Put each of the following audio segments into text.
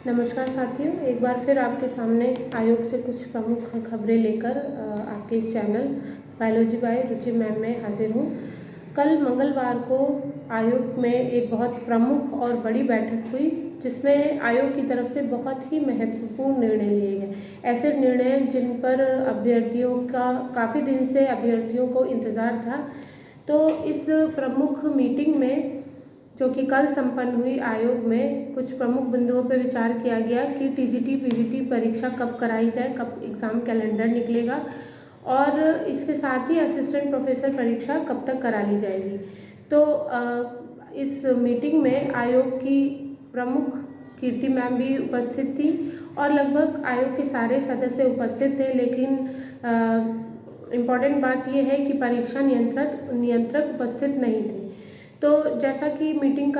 नमस्कार साथियों, एक बार फिर आपके सामने आयोग से कुछ प्रमुख खबरें लेकर आपके इस channel biology by Ruchi ma'am में हाजिर हूँ। कल मंगलवार को आयोग में एक बहुत प्रमुख और बड़ी बैठक हुई, जिसमें आयोग की तरफ से बहुत ही महत्वपूर्ण निर्णय लिए गए। ऐसे निर्णय जिन पर अभ्यर्थियों का काफ़ी दिन से अभ्यर्थियों को इंतज़ार था। तो इस प्रमुख मीटिंग में जो कि कल संपन्न हुई आयोग में कुछ प्रमुख बिंदुओं पर विचार किया गया कि टीजीटी पीजीटी परीक्षा कब कराई जाए, कब एग्ज़ाम कैलेंडर निकलेगा और इसके साथ ही असिस्टेंट प्रोफेसर परीक्षा कब तक करा ली जाएगी। तो इस मीटिंग में आयोग की प्रमुख कीर्ति मैम भी उपस्थित थी और लगभग आयोग के सारे सदस्य उपस्थित थे, लेकिन इम्पॉर्टेंट बात यह है कि परीक्षा नियंत्रक उपस्थित नहीं थे। तो जैसा कि मीटिंग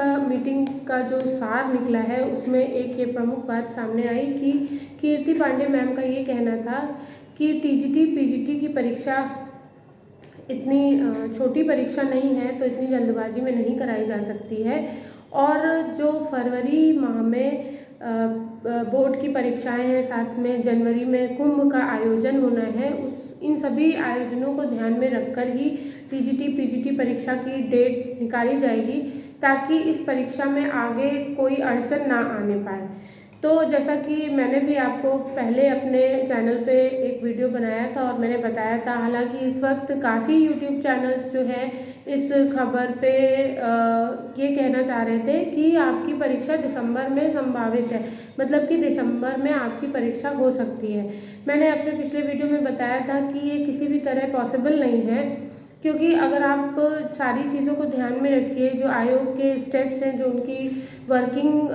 का जो सार निकला है, उसमें एक ये प्रमुख बात सामने आई कि कीर्ति पांडे मैम का ये कहना था कि टीजीटी पीजीटी की परीक्षा इतनी छोटी परीक्षा नहीं है, तो इतनी जल्दबाजी में नहीं कराई जा सकती है और जो फरवरी माह में बोर्ड की परीक्षाएं हैं, साथ में जनवरी में कुंभ का आयोजन होना है, इन सभी आयोजनों को ध्यान में रखकर ही टीजीटी पीजीटी परीक्षा की डेट निकाली जाएगी, ताकि इस परीक्षा में आगे कोई अड़चन ना आने पाए। तो जैसा कि मैंने भी आपको पहले अपने चैनल पे एक वीडियो बनाया था और मैंने बताया था, हालांकि इस वक्त काफ़ी यूट्यूब चैनल्स जो है इस खबर पे ये कहना चाह रहे थे कि आपकी परीक्षा दिसंबर में संभावित है, मतलब कि दिसंबर में आपकी परीक्षा हो सकती है। मैंने अपने पिछले वीडियो में बताया था कि ये किसी भी तरह पॉसिबल नहीं है, क्योंकि अगर आप सारी चीज़ों को ध्यान में रखिए, जो आयोग के स्टेप्स हैं, जो उनकी वर्किंग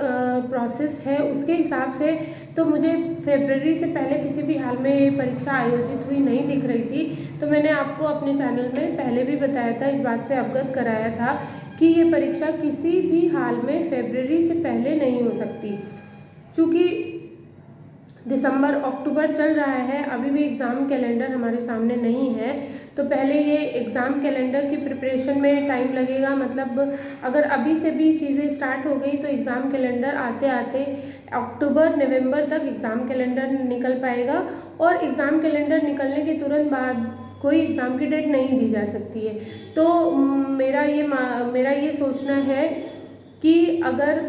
प्रोसेस है, उसके हिसाब से तो मुझे फरवरी से पहले किसी भी हाल में ये परीक्षा आयोजित हुई नहीं दिख रही थी। तो मैंने आपको अपने चैनल में पहले भी बताया था, इस बात से अवगत कराया था कि ये परीक्षा किसी भी हाल में फरवरी से पहले नहीं हो सकती। चूँकि दिसंबर अक्टूबर चल रहा है, अभी भी एग्ज़ाम कैलेंडर हमारे सामने नहीं है, तो पहले ये एग्ज़ाम कैलेंडर की प्रिपरेशन में टाइम लगेगा। मतलब अगर अभी से भी चीज़ें स्टार्ट हो गई तो एग्ज़ाम कैलेंडर आते आते अक्टूबर नवंबर तक एग्ज़ाम कैलेंडर निकल पाएगा और एग्ज़ाम कैलेंडर निकलने के तुरंत बाद कोई एग्ज़ाम की डेट नहीं दी जा सकती है। तो मेरा ये सोचना है कि अगर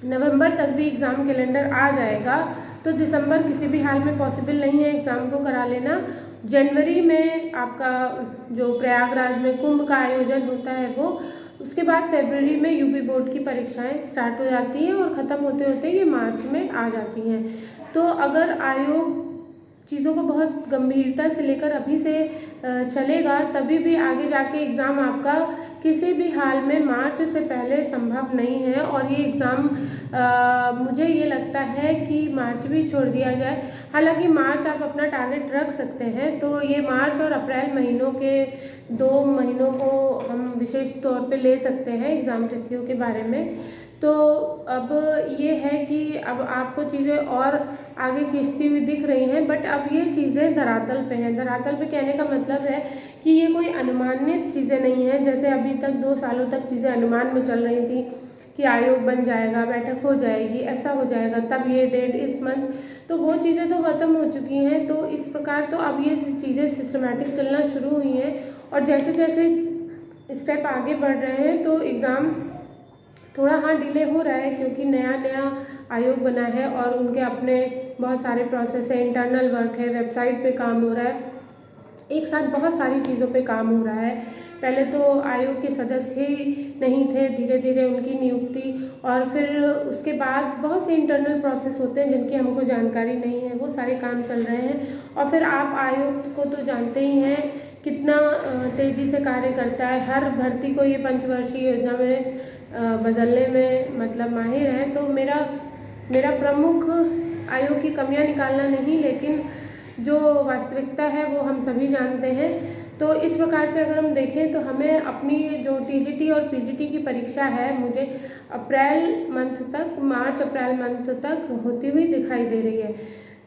नवंबर तक भी एग्ज़ाम कैलेंडर आ जाएगा तो दिसंबर किसी भी हाल में पॉसिबल नहीं है एग्ज़ाम को करा लेना। जनवरी में आपका जो प्रयागराज में कुंभ का आयोजन होता है वो, उसके बाद फरवरी में यूपी बोर्ड की परीक्षाएं स्टार्ट हो जाती हैं और ख़त्म होते होते ये मार्च में आ जाती हैं। तो अगर आयोग चीज़ों को बहुत गंभीरता से लेकर अभी से चलेगा, तभी भी आगे जाके एग्ज़ाम आपका किसी भी हाल में मार्च से पहले संभव नहीं है और ये एग्ज़ाम मुझे ये लगता है कि मार्च भी छोड़ दिया जाए। हालांकि मार्च आप अपना टारगेट रख सकते हैं, तो ये मार्च और अप्रैल महीनों के 2 महीनों को हम विशेष तौर पे ले सकते हैं एग्ज़ाम तिथियों के बारे में। तो अब ये है कि अब आपको चीज़ें और आगे खींचती हुई दिख रही हैं, बट अब ये चीज़ें धरातल पे हैं। धरातल पे कहने का मतलब है कि ये कोई अनुमानित चीज़ें नहीं हैं, जैसे अभी तक 2 सालों तक चीज़ें अनुमान में चल रही थी कि आयोग बन जाएगा, बैठक हो जाएगी, ऐसा हो जाएगा, तब ये डेट इस मंथ, तो वो चीज़ें तो ख़त्म हो चुकी हैं। तो इस प्रकार तो अब ये चीज़ें सिस्टमैटिक चलना शुरू हुई हैं और जैसे जैसे स्टेप आगे बढ़ रहे हैं तो एग्ज़ाम थोड़ा डिले हो रहा है, क्योंकि नया आयोग बना है और उनके अपने बहुत सारे प्रोसेस है, इंटरनल वर्क है, वेबसाइट पे काम हो रहा है, एक साथ बहुत सारी चीज़ों पे काम हो रहा है। पहले तो आयोग के सदस्य ही नहीं थे, धीरे धीरे उनकी नियुक्ति और फिर उसके बाद बहुत से इंटरनल प्रोसेस होते हैं जिनकी हमको जानकारी नहीं है, वो सारे काम चल रहे हैं। और फिर आप आयोग को तो जानते ही हैं कितना तेज़ी से कार्य करता है, हर भर्ती को ये पंचवर्षीय योजना में बदलने में मतलब माहिर है। तो मेरा प्रमुख आयोग की कमियां निकालना नहीं, लेकिन जो वास्तविकता है वो हम सभी जानते हैं। तो इस प्रकार से अगर हम देखें तो हमें अपनी जो टीजीटी और पीजीटी की परीक्षा है, मुझे मार्च अप्रैल मंथ तक होती हुई दिखाई दे रही है।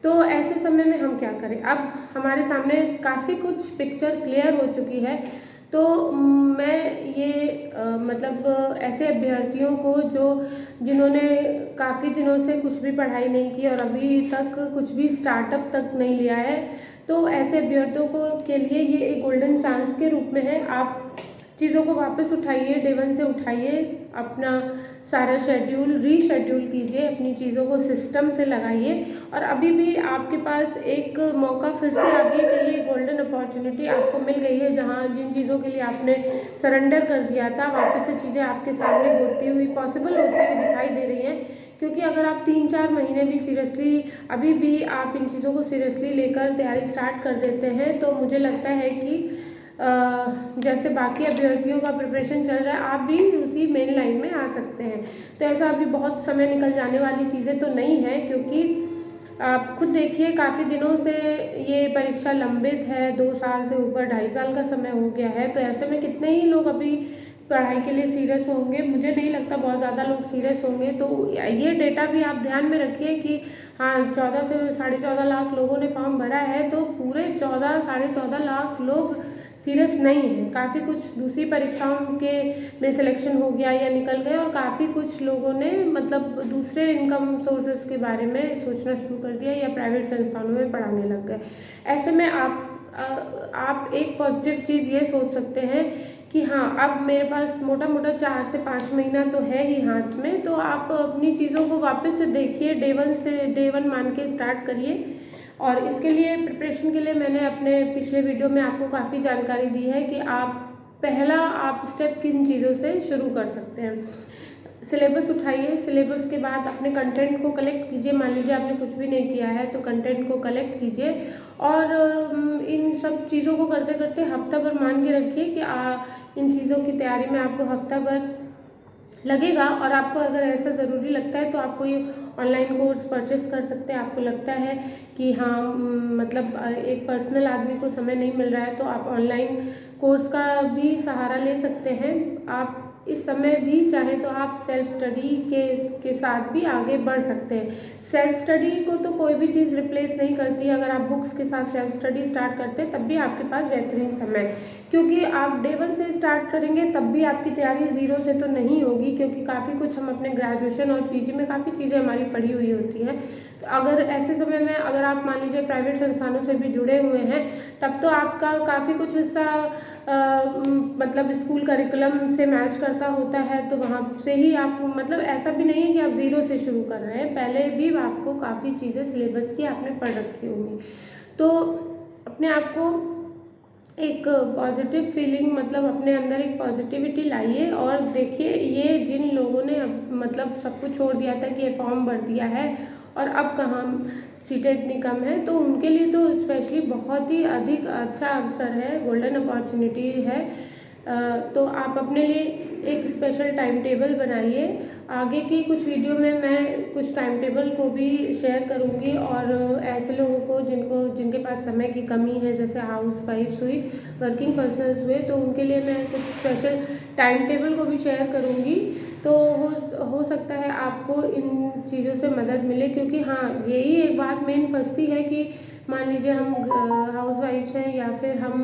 तो ऐसे समय में हम क्या करें? अब हमारे सामने काफ़ी कुछ पिक्चर क्लियर हो चुकी है। तो मैं ये मतलब ऐसे अभ्यर्थियों को जिन्होंने काफ़ी दिनों से कुछ भी पढ़ाई नहीं की और अभी तक कुछ भी स्टार्टअप तक नहीं लिया है, तो ऐसे अभ्यर्थियों को के लिए ये एक गोल्डन चांस के रूप में है। आप चीज़ों को वापस उठाइए, डे वन से उठाइए, अपना सारा शेड्यूल रीशेड्यूल कीजिए, अपनी चीज़ों को सिस्टम से लगाइए और अभी भी आपके पास एक मौका फिर से आ गया कि ये गोल्डन अपॉर्चुनिटी आपको मिल गई है, जहाँ जिन चीज़ों के लिए आपने सरेंडर कर दिया था वापस से चीज़ें आपके सामने होती हुई पॉसिबल होती हुई दिखाई दे रही हैं। क्योंकि अगर आप 3-4 महीने भी सीरियसली अभी भी आप इन चीज़ों को सीरियसली लेकर तैयारी स्टार्ट कर देते हैं, तो मुझे लगता है कि जैसे बाकी अभ्यर्थियों का प्रिपरेशन चल रहा है, आप भी उसी मेन लाइन में आ सकते हैं। तो ऐसा अभी बहुत समय निकल जाने वाली चीज़ें तो नहीं है, क्योंकि आप खुद देखिए काफ़ी दिनों से ये परीक्षा लंबित है, 2 साल से ऊपर 2.5 साल का समय हो गया है। तो ऐसे में कितने ही लोग अभी पढ़ाई के लिए सीरियस होंगे, मुझे नहीं लगता बहुत ज़्यादा लोग सीरियस होंगे। तो ये डेटा भी आप ध्यान में रखिए कि हाँ, 14 से 14.5 लाख लोगों ने फॉर्म भरा है, तो पूरे 14-14.5 लाख लोग सीरियस नहीं है। काफ़ी कुछ दूसरी परीक्षाओं के में सिलेक्शन हो गया या निकल गए और काफ़ी कुछ लोगों ने मतलब दूसरे इनकम सोर्सेज के बारे में सोचना शुरू कर दिया या प्राइवेट संस्थानों में पढ़ाने लग गए। ऐसे में आप एक पॉजिटिव चीज़ ये सोच सकते हैं कि हाँ, अब मेरे पास मोटा मोटा 4 से 5 महीना तो है ही हाथ में, तो आप अपनी चीज़ों को वापस से देखिए, डे वन मान के स्टार्ट करिए। और इसके लिए प्रिपरेशन के लिए मैंने अपने पिछले वीडियो में आपको काफ़ी जानकारी दी है कि आप स्टेप किन चीज़ों से शुरू कर सकते हैं। सिलेबस उठाइए, सिलेबस के बाद अपने कंटेंट को कलेक्ट कीजिए। मान लीजिए आपने कुछ भी नहीं किया है तो कंटेंट को कलेक्ट कीजिए और इन सब चीज़ों को करते करते हफ्ता भर मान के रखिए कि इन चीज़ों की तैयारी में आपको हफ्ता भर लगेगा। और आपको अगर ऐसा ज़रूरी लगता है तो आप कोई ऑनलाइन कोर्स परचेस कर सकते हैं। आपको लगता है कि हाँ मतलब एक पर्सनल आदमी को समय नहीं मिल रहा है, तो आप ऑनलाइन कोर्स का भी सहारा ले सकते हैं। आप इस समय भी चाहें तो आप सेल्फ स्टडी के साथ भी आगे बढ़ सकते हैं। सेल्फ स्टडी को तो कोई भी चीज़ रिप्लेस नहीं करती। अगर आप बुक्स के साथ सेल्फ स्टडी स्टार्ट करते हैं तब भी आपके पास बेहतरीन समय है, क्योंकि आप डे वन से स्टार्ट करेंगे तब भी आपकी तैयारी ज़ीरो से तो नहीं होगी, क्योंकि काफ़ी कुछ हम अपने ग्रेजुएशन और पीजी में काफ़ी चीज़ें हमारी पढ़ी हुई होती हैं। तो अगर ऐसे समय में अगर आप मान लीजिए प्राइवेट संस्थानों से भी जुड़े हुए हैं, तब तो आपका काफ़ी कुछ हिस्सा मतलब स्कूल करिकुलम से मैच करता होता है, तो वहाँ से ही आप मतलब ऐसा भी नहीं है कि आप ज़ीरो से शुरू कर रहे हैं, पहले भी आपको काफ़ी चीज़ें सिलेबस की आपने पढ़ रखी होंगी। तो अपने आप को एक पॉजिटिव फीलिंग मतलब अपने अंदर एक पॉजिटिविटी लाइए और देखिए ये जिन लोगों ने मतलब सब कुछ छोड़ दिया था कि ये फॉर्म भर दिया है और अब कहाँ सीटें इतनी कम है, तो उनके लिए तो स्पेशली बहुत ही अधिक अच्छा अवसर है, गोल्डन अपॉर्चुनिटी है। तो आप अपने लिए एक स्पेशल टाइम टेबल बनाइए। आगे की कुछ वीडियो में मैं कुछ टाइम टेबल को भी शेयर करूंगी और ऐसे लोगों को जिनके पास समय की कमी है, जैसे हाउस वाइफ्स हुई, वर्किंग पर्सनस हुए, तो उनके लिए मैं कुछ स्पेशल टाइम टेबल को भी शेयर करूंगी। तो हो सकता है आपको इन चीज़ों से मदद मिले, क्योंकि हाँ यही एक बात मेन फंसती है कि मान लीजिए हम हाउस वाइफ्स हैं या फिर हम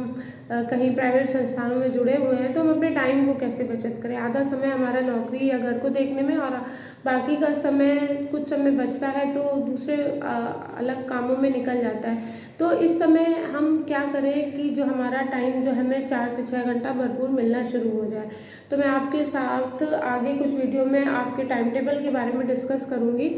कहीं प्राइवेट संस्थानों में जुड़े हुए हैं, तो हम अपने टाइम को कैसे बचत करें। आधा समय हमारा नौकरी या घर को देखने में और बाकी का समय कुछ समय बचता है तो दूसरे अलग कामों में निकल जाता है। तो इस समय हम क्या करें कि जो हमारा टाइम जो हमें 4 से 6 घंटा भरपूर मिलना शुरू हो जाए। तो मैं आपके साथ आगे कुछ वीडियो में आपके टाइम टेबल के बारे में डिस्कस करूँगी।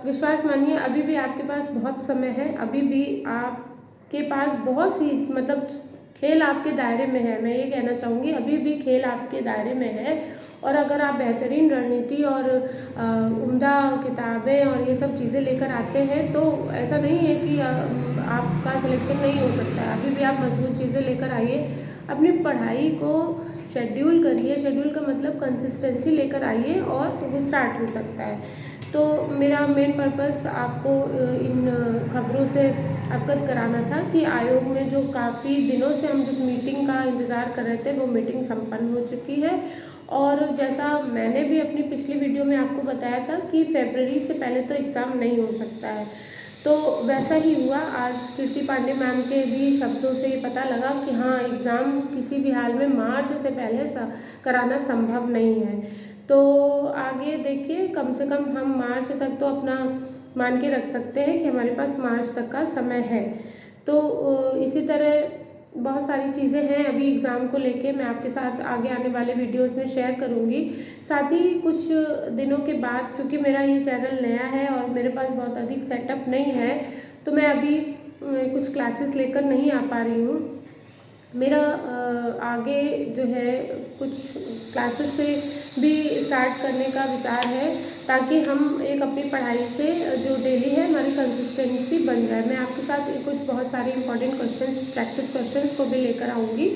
विश्वास मानिए अभी भी आपके पास बहुत समय है, अभी भी आपके पास बहुत सी मतलब खेल आपके दायरे में है। मैं ये कहना चाहूँगी अभी भी खेल आपके दायरे में है, और अगर आप बेहतरीन रणनीति और उम्दा किताबें और ये सब चीज़ें लेकर आते हैं तो ऐसा नहीं है कि आपका सिलेक्शन नहीं हो सकता है। अभी भी आप मजबूत चीज़ें लेकर आइए, अपनी पढ़ाई को शेड्यूल करिए। शेड्यूल का मतलब कंसिस्टेंसी लेकर आइए और वो स्टार्ट हो सकता है। तो मेरा मेन पर्पस आपको इन खबरों से अवगत कराना था कि आयोग में जो काफ़ी दिनों से हम जिस मीटिंग का इंतज़ार कर रहे थे वो मीटिंग संपन्न हो चुकी है। और जैसा मैंने भी अपनी पिछली वीडियो में आपको बताया था कि फरवरी से पहले तो एग्ज़ाम नहीं हो सकता है। तो वैसा ही हुआ। आज कीर्ति पांडे मैम के भी शब्दों से ये पता लगा कि हाँ, एग्ज़ाम किसी भी हाल में मार्च से पहले कराना संभव नहीं है। तो आगे देखिए, कम से कम हम मार्च तक तो अपना मान के रख सकते हैं कि हमारे पास मार्च तक का समय है। तो इसी तरह बहुत सारी चीज़ें हैं अभी एग्ज़ाम को लेके, मैं आपके साथ आगे आने वाले वीडियोज़ में शेयर करूँगी। साथ ही कुछ दिनों के बाद, चूँकि मेरा ये चैनल नया है और मेरे पास बहुत अधिक सेटअप नहीं है, तो मैं अभी कुछ क्लासेस लेकर नहीं आ पा रही हूँ। मेरा आगे जो है कुछ क्लासेस से भी स्टार्ट करने का विचार है, ताकि हम एक अपनी पढ़ाई से जो डेली है हमारी कंसिस्टेंसी बन जाए। मैं आपके साथ कुछ बहुत सारे इंपॉर्टेंट क्वेश्चंस, प्रैक्टिस क्वेश्चंस को भी लेकर आऊँगी,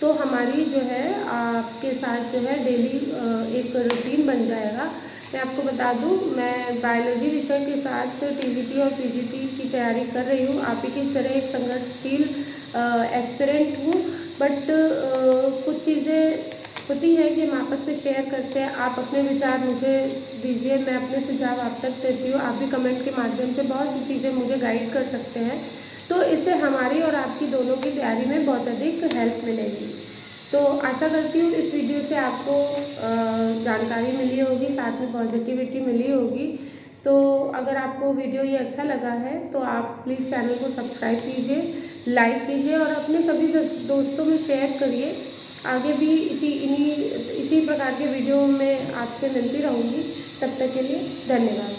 तो हमारी जो है आपके साथ जो है डेली एक रूटीन बन जाएगा। मैं आपको बता दूं, मैं बायोलॉजी विषय के साथ टीजीटी और पीजीटी की तैयारी कर रही हूँ। आप ही की तरह एक संघर्षशील एस्पिरेंट हूँ, बट कुछ चीज़ें होती है कि हम आपस में शेयर करते हैं। आप अपने विचार मुझे दीजिए, मैं अपने सुझाव आप तक देती हूँ। आप भी कमेंट के माध्यम से बहुत सी चीज़ें मुझे गाइड कर सकते हैं, तो इससे हमारी और आपकी दोनों की तैयारी में बहुत अधिक हेल्प मिलेगी। तो आशा करती हूँ इस वीडियो से आपको जानकारी मिली होगी, साथ में पॉजिटिविटी मिली होगी। तो अगर आपको वीडियो ये अच्छा लगा है तो आप प्लीज़ चैनल को सब्सक्राइब कीजिए, लाइक कीजिए और अपने सभी दोस्तों में शेयर करिए। आगे भी इसी प्रकार के वीडियो में आपसे मिलती रहूँगी। तब तक के लिए धन्यवाद।